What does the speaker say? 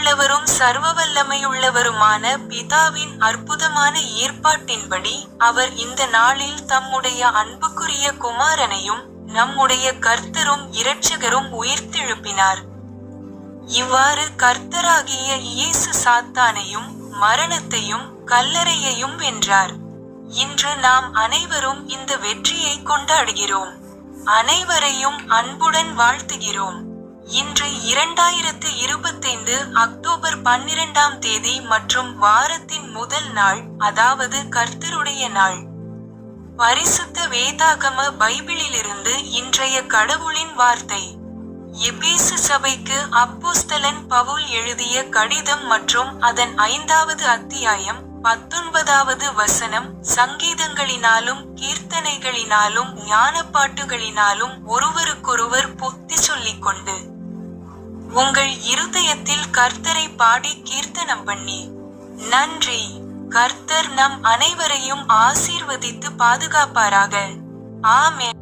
உயிருள்ளவரும் சர்வவல்லமையுள்ளவருமான பிதாவின் அற்புதமான ஏற்பாட்டின்படி அவர் இந்த நாளில் தம்முடைய அன்புக்குரிய குமாரனையும் நம்முடைய கர்த்தரும் இரட்சகரும் உயிர்த்தெழுப்பினார். இவ்வாறு கர்த்தராகிய இயேசு சாத்தானையும் மரணத்தையும் கல்லறையையும் வென்றார். இன்று நாம் அனைவரும் இந்த வெற்றியை கொண்டாடுகிறோம். அனைவரையும் அன்புடன் வாழ்த்துகிறோம். இன்று 2025 அக்டோபர் 12ஆம் தேதி மற்றும் வாரத்தின் முதல் நாள், அதாவது கர்த்தருடைய நாள். பரிசுத்த வேதாகம பைபிளிலிருந்து இன்றைய கடவுளின் வார்த்தை. எபேசு சபைக்கு அப்போஸ்தலன் பவுல் எழுதிய கடிதம் மற்றும் அதன் 5வது அத்தியாயம் 19வது வசனம். சங்கீதங்களினாலும் கீர்த்தனைகளினாலும் ஞானப்பாட்டுகளினாலும் ஒருவருக்கொருவர் புத்தி சொல்லிக் கொண்டு உங்கள் இருதயத்தில் கர்த்தரை பாடி கீர்த்தனம் பண்ணி. நன்றி. கர்த்தர் நம் அனைவரையும் ஆசீர்வதித்து பாதுகாப்பாராக. ஆமென்.